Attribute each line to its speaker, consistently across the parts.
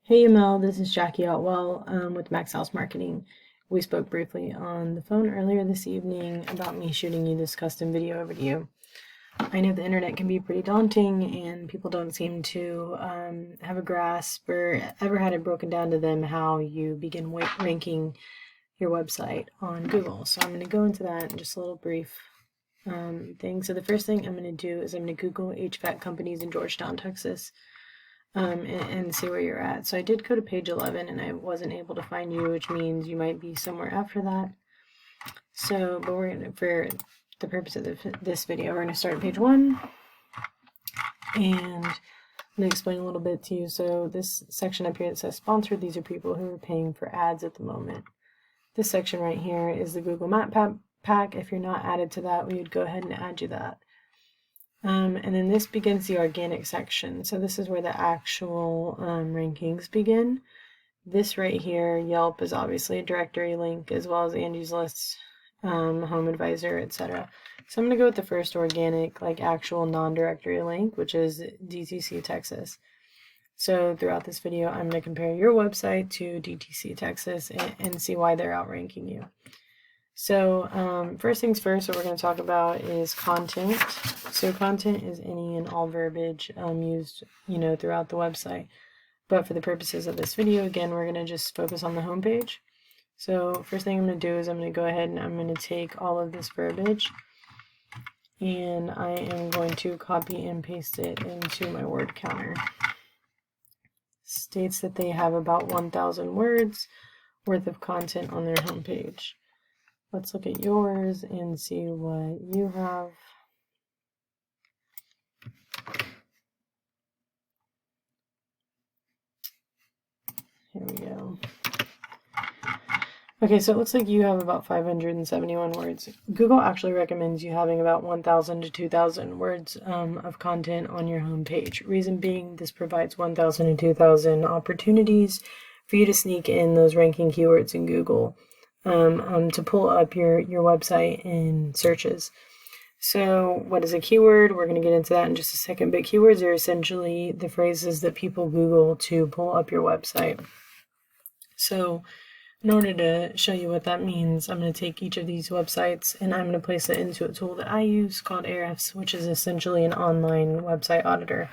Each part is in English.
Speaker 1: Hey Mel, this is Jackie Otwell with Maxhouse Marketing. We spoke briefly on the phone earlier this evening about me shooting you this custom video over to you. I know the internet can be pretty daunting and people don't seem to have a grasp or ever had it broken down to them how you begin ranking your website on Google. So I'm going to go into that in just a little brief thing. So the first thing I'm going to do is I'm going to Google HVAC companies in Georgetown, Texas. And see where you're at. So I did go to page 11 and I wasn't able to find you, which means you might be somewhere after that. So, but we're going to, for the purpose of this video, we're going to start at page 1 and I'm going to explain a little bit to you. So this section up here that says sponsored, these are people who are paying for ads at the moment. This section right here is the Google Map pack. If you're not added to that, we would go ahead and add you that. And then this begins the organic section. So this is where the actual rankings begin. This right here, Yelp, is obviously a directory link, as well as Angie's List, Home Advisor, etc. So I'm going to go with the first organic, like actual non-directory link, which is DTC Texas. So throughout this video, I'm going to compare your website to DTC Texas and see why they're outranking you. So first things first, what we're going to talk about is content. So content is any and all verbiage used, throughout the website. But for the purposes of this video, again, we're going to just focus on the home page. So first thing I'm going to do is I'm going to go ahead and I'm going to take all of this verbiage and I am going to copy and paste it into my word counter. States that they have about 1,000 words worth of content on their homepage. Let's look at yours and see what you have. Here we go. Okay, so it looks like you have about 571 words. Google actually recommends you having about 1,000 to 2,000 words of content on your homepage. Reason being, this provides 1,000 to 2,000 opportunities for you to sneak in those ranking keywords in Google. To pull up your website in searches. So what is a keyword? We're going to get into that in just a second, but keywords are essentially the phrases that people Google to pull up your website. So in order to show you what that means, I'm going to take each of these websites and I'm going to place it into a tool that I use called Ahrefs, which is essentially an online website auditor.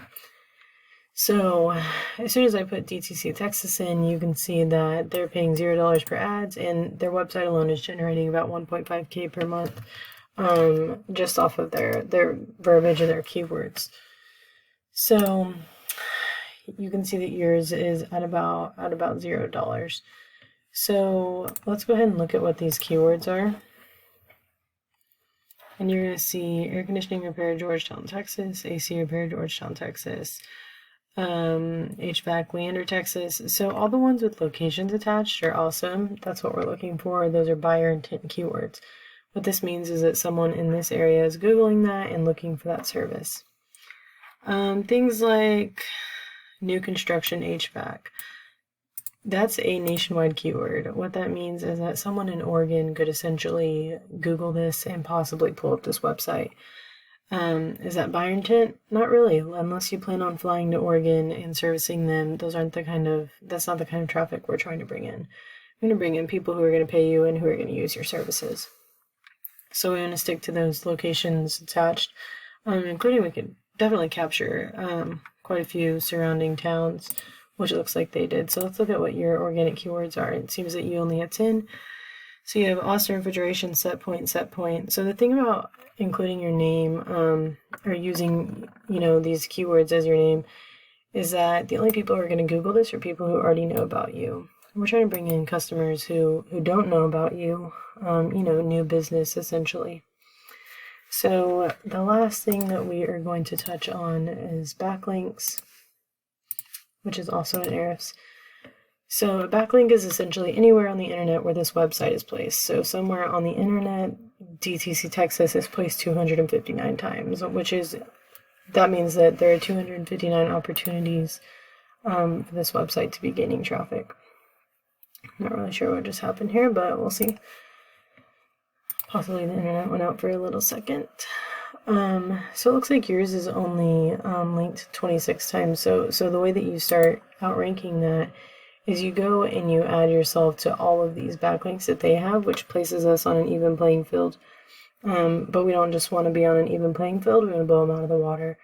Speaker 1: So as soon as I put DTC Texas in, you can see that they're paying $0 per ads and their website alone is generating about 1.5K per month just off of their verbiage and their keywords. So you can see that yours is at about $0. So let's go ahead and look at what these keywords are. And you're going to see air conditioning repair, Georgetown, Texas, AC repair, Georgetown, Texas. HVAC, Leander, Texas. So all the ones with locations attached are awesome. That's what we're looking for. Those are buyer intent keywords. What this means is that someone in this area is Googling that and looking for that service. Things like new construction HVAC. That's a nationwide keyword. What that means is that someone in Oregon could essentially Google this and possibly pull up this website. Is that buyer intent? Not really, unless you plan on flying to Oregon and servicing them. That's not the kind of traffic we're trying to bring in. We're going to bring in people who are going to pay you and who are going to use your services. So we want to stick to those locations attached, including we could definitely capture quite a few surrounding towns, which it looks like they did. So let's look at what your organic keywords are. It seems that you only have 10. So you have Austin Refrigeration, Setpoint. So the thing about including your name or using, these keywords as your name is that the only people who are going to Google this are people who already know about you. We're trying to bring in customers who don't know about you, new business essentially. So the last thing that we are going to touch on is backlinks, which is also in Ahrefs. So a backlink is essentially anywhere on the internet where this website is placed. So somewhere on the internet, DTC Texas is placed 259 times, that means that there are 259 opportunities for this website to be gaining traffic. I'm not really sure what just happened here, but we'll see. Possibly the internet went out for a little second. So it looks like yours is only linked 26 times. So the way that you start outranking that is you go and you add yourself to all of these backlinks that they have, which places us on an even playing field. But we don't just want to be on an even playing field, we want to blow them out of the water.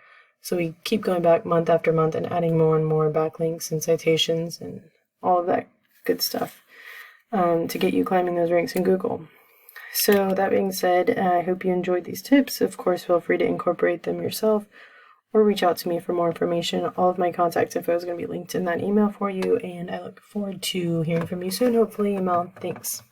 Speaker 1: So we keep going back month after month and adding more and more backlinks and citations and all of that good stuff to get you climbing those ranks in Google. So that being said, I hope you enjoyed these tips. Of course, feel free to incorporate them yourself or reach out to me for more information. All of my contact info is going to be linked in that email for you, and I look forward to hearing from you soon, hopefully email. Thanks.